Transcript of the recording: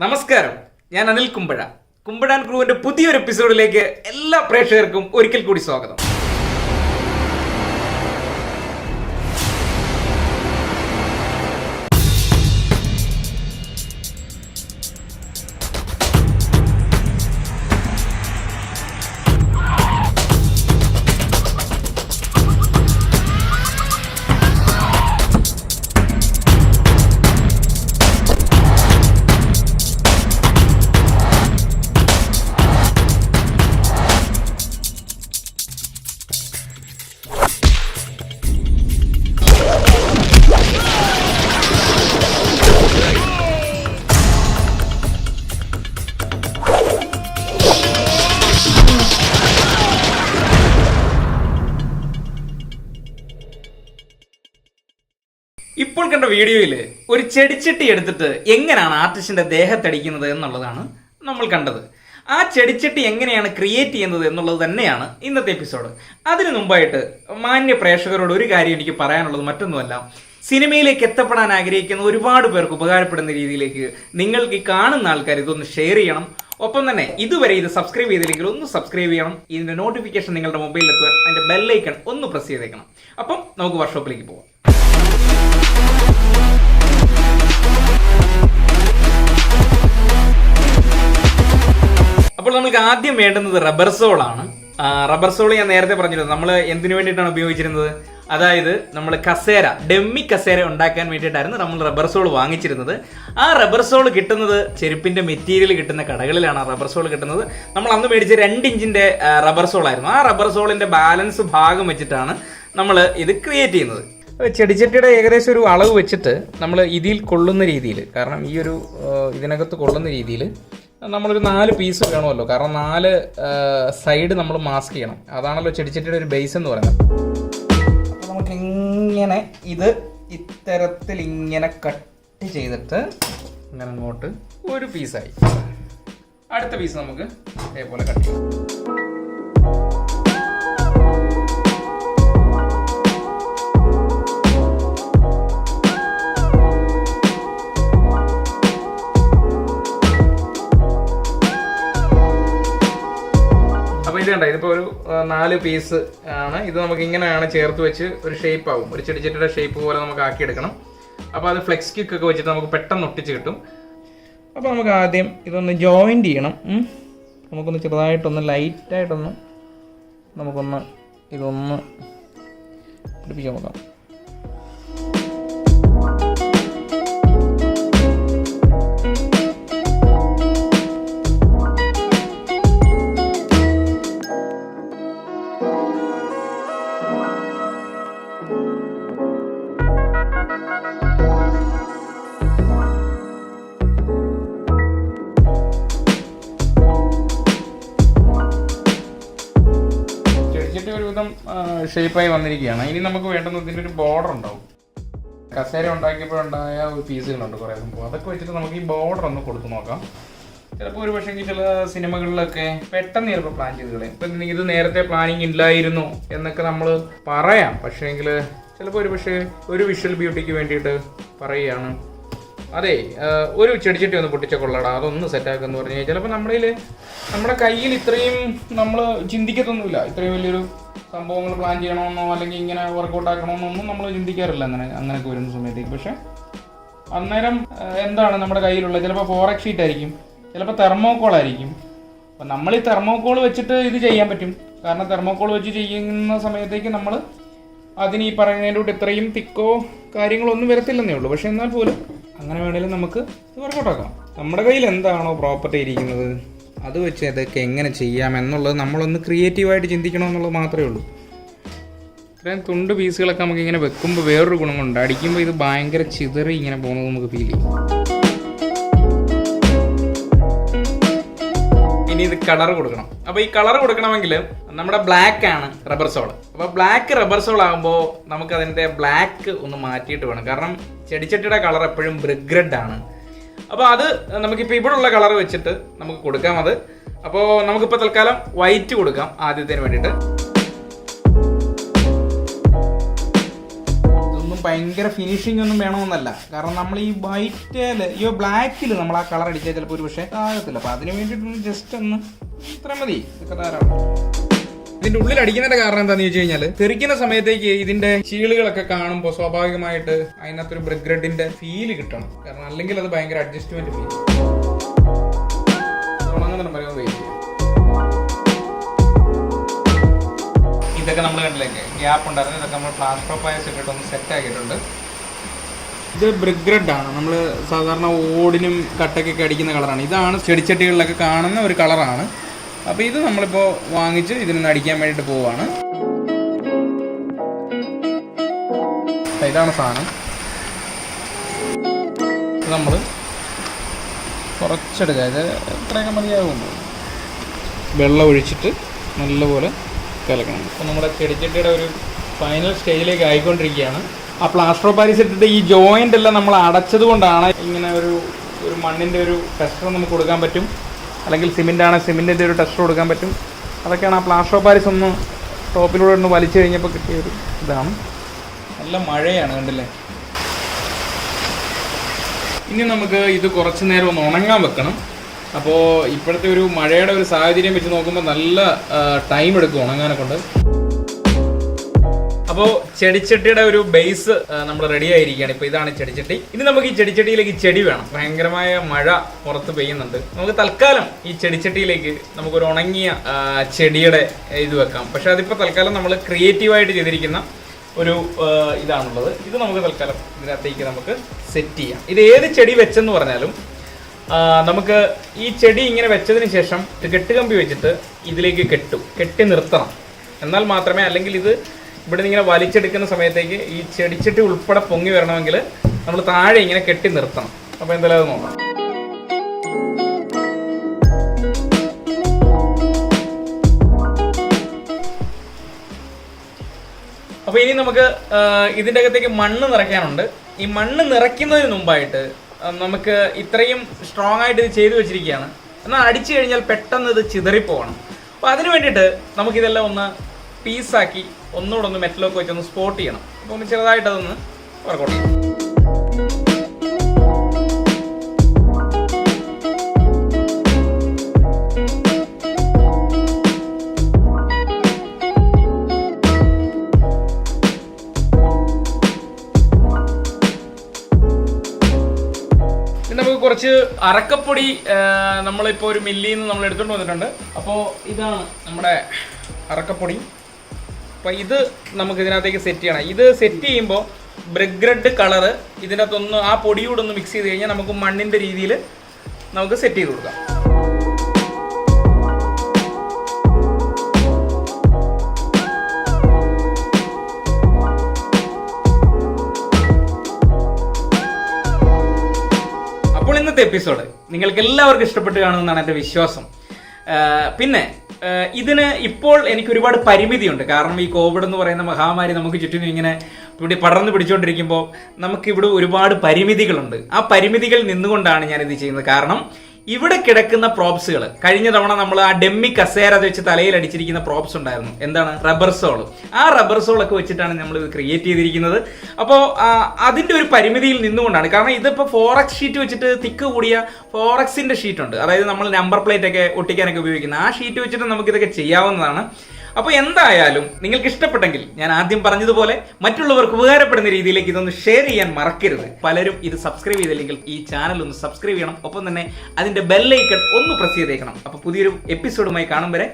നമസ്കാരം, ഞാൻ അനിൽ കുമ്പഴ. കുമ്പഴാൻ ക്രൂവിന്റെ പുതിയൊരു എപ്പിസോഡിലേക്ക് എല്ലാ പ്രേക്ഷകർക്കും ഒരിക്കൽ കൂടി സ്വാഗതം. ഇപ്പോൾ കണ്ട വീഡിയോയിൽ ഒരു ചെടിച്ചട്ടി എടുത്തിട്ട് എങ്ങനെയാണ് ആർട്ടിസ്റ്റിന്റെ ദേഹത്തടിക്കുന്നത് എന്നുള്ളതാണ് നമ്മൾ കണ്ടത്. ആ ചെടിച്ചട്ടി എങ്ങനെയാണ് ക്രിയേറ്റ് ചെയ്യുന്നത് എന്നുള്ളത് തന്നെയാണ് ഇന്നത്തെ എപ്പിസോഡ്. അതിനു മുമ്പായിട്ട് മാന്യ പ്രേക്ഷകരോട് ഒരു കാര്യം എനിക്ക് പറയാനുള്ളത് മറ്റൊന്നുമല്ല. സിനിമയിലേക്ക് എത്തപ്പെടാൻ ആഗ്രഹിക്കുന്ന ഒരുപാട് പേർക്ക് ഉപകാരപ്പെടുന്ന രീതിയിലേക്ക് നിങ്ങൾക്ക് ഈ കാണുന്ന ആൾക്കാർ ഇതൊന്ന് ഷെയർ ചെയ്യണം. ഒപ്പം തന്നെ ഇതുവരെ ഇത് സബ്സ്ക്രൈബ് ചെയ്തില്ലെങ്കിൽ ഒന്ന് സബ്സ്ക്രൈബ് ചെയ്യണം. ഇതിന്റെ നോട്ടിഫിക്കേഷൻ നിങ്ങളുടെ മൊബൈലിൽ എത്തുവാൻ അതിന്റെ ബെല്ലൈക്കൺ ഒന്ന് പ്രസ് ചെയ്തേക്കണം. അപ്പം നമുക്ക് വർക്ക്ഷോപ്പിലേക്ക് പോകാം. അപ്പോൾ നമുക്ക് ആദ്യം വേണ്ടുന്നത് റബ്ബർ സോളാണ്. റബ്ബർ സോൾ ഞാൻ നേരത്തെ പറഞ്ഞിരുന്നു നമ്മൾ എന്തിനു വേണ്ടിയിട്ടാണ് ഉപയോഗിച്ചിരുന്നത്. അതായത് നമ്മൾ കസേര, ഡെമ്മി കസേര ഉണ്ടാക്കാൻ വേണ്ടിയിട്ടായിരുന്നു നമ്മൾ റബ്ബർ സോൾ വാങ്ങിച്ചിരുന്നത്. ആ റബ്ബർ സോൾ കിട്ടുന്നത് ചെരുപ്പിന്റെ മെറ്റീരിയൽ കിട്ടുന്ന കടകളിലാണ് റബ്ബർ സോൾ കിട്ടുന്നത്. നമ്മൾ അന്ന് മേടിച്ച 2 ഇഞ്ചിന്റെ റബ്ബർ സോൾ ആയിരുന്നു. ആ റബ്ബർ സോളിന്റെ ബാലൻസ് ഭാഗം വെച്ചിട്ടാണ് നമ്മൾ ഇത് ക്രിയേറ്റ് ചെയ്യുന്നത്. ചെടിച്ചട്ടിയുടെ ഏകദേശം ഒരു അളവ് വെച്ചിട്ട് നമ്മൾ ഇതിൽ കൊള്ളുന്ന രീതിയിൽ, കാരണം ഈ ഒരു ഇതിനകത്ത് കൊള്ളുന്ന രീതിയിൽ നമ്മളൊരു 4 പീസ് വേണമല്ലോ. കാരണം 4 സൈഡ് നമ്മൾ മാസ്ക് ചെയ്യണം. അതാണല്ലോ ചെടിച്ചട്ടിയുടെ ഒരു ബേസ് എന്ന് പറയുന്നത്. അപ്പോൾ നമുക്കിങ്ങനെ ഇത് ഇത്തരത്തിൽ ഇങ്ങനെ കട്ട് ചെയ്തിട്ട് ഇങ്ങനെ അങ്ങോട്ട് ഒരു പീസായി. അടുത്ത പീസ് നമുക്ക് ഇതേപോലെ കട്ട് ചെയ്യാം. ഇതിപ്പോൾ ഒരു 4 പീസ് ആണ്. ഇത് നമുക്ക് ഇങ്ങനെയാണ് ചേർത്ത് വെച്ച് ഒരു ഷേപ്പ് ആവും. ഒരു ചെടിച്ചട്ടിയുടെ ഷേപ്പ് പോലെ നമുക്ക് ആക്കിയെടുക്കണം. അപ്പോൾ അത് ഫ്ലെക്സ് ക്വിക്ക് ഒക്കെ വെച്ചിട്ട് നമുക്ക് പെട്ടെന്ന് ഒട്ടിച്ച് കിട്ടും. അപ്പോൾ നമുക്ക് ആദ്യം ഇതൊന്ന് ജോയിൻറ്റ് ചെയ്യണം. നമുക്കൊന്ന് ചെറുതായിട്ടൊന്ന് ലൈറ്റായിട്ടൊന്ന് നമുക്കൊന്ന് ഇതൊന്ന് പിടിപ്പിച്ച് നോക്കാം. ഒരുവിധം ഷേപ്പായി വന്നിരിക്കുകയാണ്. ഇനി നമുക്ക് വേണ്ടുന്നത് ഇതിൻ്റെ ഒരു ബോർഡർ ഉണ്ടാവും. കസേര ഉണ്ടാക്കിയപ്പോഴുണ്ടായ പീസുകളുണ്ട് കുറേ സംഭവം. അതൊക്കെ വെച്ചിട്ട് നമുക്ക് ഈ ബോർഡർ ഒന്ന് കൊടുത്തു നോക്കാം. ചിലപ്പോൾ ഒരു പക്ഷേ ചില സിനിമകളിലൊക്കെ പെട്ടെന്ന് ചിലപ്പോൾ പ്ലാൻ ചെയ്ത് കളയും. ഇപ്പം ഇത് നേരത്തെ പ്ലാനിങ് ഇല്ലായിരുന്നു എന്നൊക്കെ നമ്മൾ പറയാം. പക്ഷേങ്കിൽ ചിലപ്പോൾ ഒരു പക്ഷേ ഒരു വിഷ്വൽ ബ്യൂട്ടിക്ക് വേണ്ടിയിട്ട് പറയുകയാണ്, അതെ ഒരു ചെടിച്ചട്ടി ഒന്ന് പൊട്ടിച്ച കൊള്ളടാ, അതൊന്ന് സെറ്റാക്കെന്ന് പറഞ്ഞു കഴിഞ്ഞാൽ ചിലപ്പോൾ നമ്മുടെ കയ്യിൽ ഇത്രയും നമ്മൾ ചിന്തിക്കത്തൊന്നുമില്ല. ഇത്രയും വലിയൊരു സംഭവങ്ങൾ പ്ലാൻ ചെയ്യണമെന്നോ അല്ലെങ്കിൽ ഇങ്ങനെ വർക്കൗട്ട് ആക്കണമെന്നൊന്നും നമ്മൾ ചിന്തിക്കാറില്ല അങ്ങനെയൊക്കെ വരുന്ന സമയത്തേക്ക്. പക്ഷെ അന്നേരം എന്താണ് നമ്മുടെ കയ്യിലുള്ള, ചിലപ്പോൾ 4x ഷീറ്റ് ആയിരിക്കും, ചിലപ്പോൾ തെർമോക്കോൾ ആയിരിക്കും. അപ്പം നമ്മൾ ഈ തെർമോക്കോൾ വെച്ചിട്ട് ഇത് ചെയ്യാൻ പറ്റും. കാരണം തെർമോക്കോൾ വെച്ച് ചെയ്യുന്ന സമയത്തേക്ക് നമ്മൾ അതിന് ഈ പറയുന്നതിൻ്റെ കൂടെ ഇത്രയും തിക്കോ കാര്യങ്ങളൊന്നും വരത്തില്ലെന്നേ ഉള്ളൂ. പക്ഷെ എന്നാൽ പോലും അങ്ങനെ വേണമെങ്കിലും നമുക്ക് ഇത് വർക്കൗട്ട് ആക്കാം. നമ്മുടെ കയ്യിൽ എന്താണോ പ്രോപ്പർട്ടി ഇരിക്കുന്നത് അത് വെച്ച് ഇതൊക്കെ എങ്ങനെ ചെയ്യാം എന്നുള്ളത് നമ്മളൊന്ന് ക്രിയേറ്റീവായിട്ട് ചിന്തിക്കണമെന്നുള്ളത് മാത്രമേ ഉള്ളൂ. ഇത്രയും തുണ്ട് പീസുകളൊക്കെ നമുക്ക് ഇങ്ങനെ വെക്കുമ്പോൾ വേറൊരു ഗുണമുണ്ട്. അടിക്കുമ്പോൾ ഇത് ഭയങ്കര ചിതറി ഇങ്ങനെ പോകുന്നത് നമുക്ക് ഫീൽ ചെയ്യും. ഇനി ഇത് കളർ കൊടുക്കണം. അപ്പോൾ ഈ കളർ കൊടുക്കണമെങ്കിൽ നമ്മുടെ ബ്ലാക്ക് ആണ് റബ്ബർ സോൾ. അപ്പോൾ ബ്ലാക്ക് റബ്ബർ സോൾ ആകുമ്പോൾ നമുക്ക് അതിൻ്റെ ബ്ലാക്ക് ഒന്ന് മാറ്റിയിട്ട് വേണം. കാരണം ചെടിച്ചട്ടിയുടെ കളർ എപ്പോഴും ബ്രിക്ക് റെഡ് ആണ്. അപ്പോൾ അത് നമുക്കിപ്പോൾ ഇവിടെ ഉള്ള കളർ വെച്ചിട്ട് നമുക്ക് കൊടുക്കാം അത്. അപ്പോൾ നമുക്കിപ്പോൾ തൽക്കാലം വൈറ്റ് കൊടുക്കാം ആദ്യത്തിന് വേണ്ടിയിട്ട്. ഇതൊന്നും ഭയങ്കര ഫിനിഷിംഗ് ഒന്നും വേണമെന്നല്ല. കാരണം നമ്മൾ ഈ വൈറ്റിൽ ഈ ബ്ലാക്കിൽ നമ്മൾ ആ കളർ അടിച്ചാൽ ചിലപ്പോൾ ഒരു പക്ഷേ ആകത്തില്ല. അപ്പോൾ അതിന് വേണ്ടിയിട്ടൊന്ന് ജസ്റ്റ് ഒന്ന് ഇത്ര മതി, ഇതൊക്കെ ധാരാളം. ഇതിന്റെ ഉള്ളിൽ അടിക്കുന്നതിന്റെ കാരണം എന്താണെന്ന് വെച്ച് കഴിഞ്ഞാൽ തെറിക്കുന്ന സമയത്തേക്ക് ഇതിന്റെ ചീളുകളൊക്കെ കാണുമ്പോൾ സ്വാഭാവികമായിട്ട് അതിനകത്തൊരു ബ്രിക്ക് റെഡിന്റെ ഫീല് കിട്ടണം. കാരണം അല്ലെങ്കിൽ അത് ഭയങ്കര അഡ്ജസ്റ്റ്മെന്റ് ഫീൽ ഉണങ്ങുന്ന പറയുന്നത് വെയിറ്റ് ചെയ്യും. ഇതൊക്കെ നമ്മൾ കണ്ടില്ലേ ഗ്യാപ്പ് ഉണ്ടായിരുന്നു, ഇതൊക്കെ നമ്മൾ പ്ലാസ്റ്റർ ഓഫ് പാരീസ് ഇട്ടിട്ടൊന്ന് സെറ്റ് ആക്കിയിട്ടുണ്ട്. ഇത് ബ്രിക്ക് റെഡ് ആണ്, നമ്മൾ സാധാരണ ഓടിനും കട്ടക്കൊക്കെ അടിക്കുന്ന കളറാണ്. ഇതാണ് ചെടിച്ചട്ടികളിലൊക്കെ കാണുന്ന ഒരു കളറാണ്. അപ്പോൾ ഇത് നമ്മളിപ്പോൾ വാങ്ങിച്ച് ഇതിനൊന്ന് അടിക്കാൻ വേണ്ടിയിട്ട് പോവുകയാണ്. ഇതാണ് സാധനം. ഇത് നമ്മൾ കുറച്ചെടുക്കുക, ഇത് എത്രയൊക്കെ മതിയാകുമ്പോൾ വെള്ളം ഒഴിച്ചിട്ട് നല്ലപോലെ കലക്കണം. അപ്പോൾ നമ്മുടെ ചെടിച്ചട്ടിയുടെ ഒരു ഫൈനൽ സ്റ്റേജിലേക്ക് ആയിക്കൊണ്ടിരിക്കുകയാണ്. ആ പ്ലാസ്റ്റർ ഓഫ് പാരീസ് ഇട്ടിട്ട് ഈ ജോയിൻ്റ് എല്ലാം നമ്മൾ അടച്ചത് കൊണ്ടാണ് ഇങ്ങനെ ഒരു മണ്ണിൻ്റെ ഒരു ടെക്സ്ചർ നമുക്ക് കൊടുക്കാൻ പറ്റും. അല്ലെങ്കിൽ സിമെൻ്റ് ആണ്, സിമെൻറ്റിൻ്റെ ഒരു ടെക്സ്ചർ കൊടുക്കാൻ പറ്റും. അതൊക്കെയാണ് ആ പ്ലാസ്റ്റർ ഓഫ് പാരീസ് ഒന്ന് ടോപ്പിലൂടെ ഒന്ന് വലിച്ചു കഴിഞ്ഞപ്പോൾ കിട്ടിയൊരു ഇതാണ്. നല്ല മഴയാണ് കണ്ടില്ലേ. ഇനി നമുക്ക് ഇത് കുറച്ച് നേരം ഒന്ന് ഉണങ്ങാൻ വെക്കണം. അപ്പോൾ ഇപ്പോഴത്തെ ഒരു മഴയുടെ ഒരു സാഹചര്യം വെച്ച് നോക്കുമ്പോൾ നല്ല ടൈം എടുക്കും ഉണങ്ങാനെ കൊണ്ട്. അപ്പോൾ ചെടിച്ചട്ടിയുടെ ഒരു ബേസ് നമ്മൾ റെഡി ആയിരിക്കുകയാണ്. ഇപ്പോൾ ഇതാണ് ചെടിച്ചട്ടി. ഇനി നമുക്ക് ഈ ചെടിച്ചട്ടിയിലേക്ക് ചെടി വേണം. ഭയങ്കരമായ മഴ പുറത്ത് പെയ്യുന്നുണ്ട്. നമുക്ക് തൽക്കാലം ഈ ചെടിച്ചട്ടിയിലേക്ക് നമുക്കൊരു ഉണങ്ങിയ ചെടിയുടെ ഇത് വെക്കാം. പക്ഷെ അതിപ്പോൾ തൽക്കാലം നമ്മൾ ക്രിയേറ്റീവായിട്ട് ചെയ്തിരിക്കുന്ന ഒരു ഇതാണുള്ളത്. ഇത് നമുക്ക് തൽക്കാലം ഇതിനകത്തേക്ക് നമുക്ക് സെറ്റ് ചെയ്യാം. ഇത് ഏത് ചെടി വെച്ചെന്ന് പറഞ്ഞാലും നമുക്ക് ഈ ചെടി ഇങ്ങനെ വെച്ചതിന് ശേഷം കെട്ടുകമ്പി വെച്ചിട്ട് ഇതിലേക്ക് കെട്ടി നിർത്തണം. എന്നാൽ മാത്രമേ, അല്ലെങ്കിൽ ഇത് ഇവിടെ നിന്ന് ഇങ്ങനെ വലിച്ചെടുക്കുന്ന സമയത്തേക്ക് ഈ ചെടിച്ചട്ടി ഉൾപ്പെടെ പൊങ്ങി വരണമെങ്കിൽ നമ്മൾ താഴെ ഇങ്ങനെ കെട്ടി നിർത്തണം. അപ്പോൾ എന്തായാലും അത് നോക്കാം. അപ്പോൾ ഇനി നമുക്ക് ഇതിൻ്റെ അകത്തേക്ക് മണ്ണ് നിറയ്ക്കാനുണ്ട്. ഈ മണ്ണ് നിറയ്ക്കുന്നതിന് മുമ്പായിട്ട് നമുക്ക് ഇത്രയും സ്ട്രോങ് ആയിട്ട് ഇത് ചെയ്തു വെച്ചിരിക്കുകയാണ്. എന്നാൽ അടിച്ചു കഴിഞ്ഞാൽ പെട്ടെന്ന് ഇത് ചിതറിപ്പോകണം. അപ്പോൾ അതിന് വേണ്ടിയിട്ട് നമുക്കിതെല്ലാം ഒന്ന് പീസാക്കി ഒന്നുകൂടെ ഒന്ന് മെറ്റലൊക്കെ വെച്ചൊന്ന് സ്പോട്ട് ചെയ്യണം. അപ്പോൾ ഒന്ന് ചെറുതായിട്ട് അതൊന്ന് വർക്കൗട്ട് ചെയ്യണം. നമുക്ക് കുറച്ച് അറക്കപ്പൊടി നമ്മളിപ്പോൾ ഒരു മില്ലിൽ നിന്ന് നമ്മൾ എടുത്തുകൊണ്ട് വന്നിട്ടുണ്ട്. അപ്പോൾ ഇതാണ് നമ്മുടെ അറക്കപ്പൊടി. അപ്പോൾ ഇത് നമുക്ക് ഇതിനകത്തേക്ക് സെറ്റ് ചെയ്യണം. ഇത് സെറ്റ് ചെയ്യുമ്പോൾ ബ്രിക്ക് റെഡ് കളറ് ഇതിനകത്തൊന്ന് ആ പൊടിയോടെ ഒന്ന് മിക്സ് ചെയ്ത് കഴിഞ്ഞാൽ നമുക്ക് മണ്ണിൻ്റെ രീതിയിൽ നമുക്ക് സെറ്റ് ചെയ്ത് കൊടുക്കാം. അപ്പോൾ ഇന്നത്തെ എപ്പിസോഡ് നിങ്ങൾക്ക് എല്ലാവർക്കും ഇഷ്ടപ്പെട്ട് കാണുമെന്നാണ് എൻ്റെ വിശ്വാസം. പിന്നെ ഇതിന് ഇപ്പോൾ എനിക്ക് ഒരുപാട് പരിമിതിയുണ്ട്. കാരണം ഈ കോവിഡ് എന്ന് പറയുന്ന മഹാമാരി നമുക്ക് ചുറ്റും ഇങ്ങനെ ഇവിടെ പടർന്നു പിടിച്ചുകൊണ്ടിരിക്കുമ്പോൾ നമുക്കിവിടെ ഒരുപാട് പരിമിതികളുണ്ട്. ആ പരിമിതികൾ നിന്നുകൊണ്ടാണ് ഞാനിത് ചെയ്യുന്നത്. കാരണം ഇവിടെ കിടക്കുന്ന പ്രോപ്സുകൾ കഴിഞ്ഞ തവണ നമ്മൾ ആ ഡെമ്മി കസേര വെച്ച് തലയിൽ അടിച്ചിരിക്കുന്ന പ്രോപ്സ് ഉണ്ടായിരുന്നു. എന്താണ്? Rubber sole. ആ റബ്ബർ സോളൊക്കെ വെച്ചിട്ടാണ് നമ്മൾ ഇത് ക്രിയേറ്റ് ചെയ്തിരിക്കുന്നത്. അപ്പോൾ അതിൻ്റെ ഒരു പരിമിതിയിൽ നിന്നുകൊണ്ടാണ്. കാരണം ഇതിപ്പോൾ 4x ഷീറ്റ് വെച്ചിട്ട് തിക്ക് കൂടിയ 4xന്റെ ഷീറ്റ് ഉണ്ട്. അതായത് നമ്മൾ നമ്പർ പ്ലേറ്റ് ഒക്കെ ഒട്ടിക്കാനൊക്കെ ഉപയോഗിക്കുന്ന ആ ഷീറ്റ് വെച്ചിട്ട് നമുക്കിതൊക്കെ ചെയ്യാവുന്നതാണ്. അപ്പോൾ എന്തായാലും നിങ്ങൾക്ക് ഇഷ്ടപ്പെട്ടെങ്കിൽ ഞാൻ ആദ്യം പറഞ്ഞതുപോലെ മറ്റുള്ളവർക്ക് ഉപകാരപ്പെടുന്ന രീതിയിലേക്ക് ഇതൊന്ന് ഷെയർ ചെയ്യാൻ മറക്കരുത്. പലരും ഇത് സബ്സ്ക്രൈബ് ചെയ്തില്ലെങ്കിൽ ഈ ചാനൽ ഒന്ന് സബ്സ്ക്രൈബ് ചെയ്യണം. ഒപ്പം തന്നെ അതിന്റെ ബെൽ ഐക്കൺ ഒന്ന് പ്രസ് ചെയ്തേക്കണം. അപ്പോൾ പുതിയൊരു എപ്പിസോഡുമായി കാണും വരെ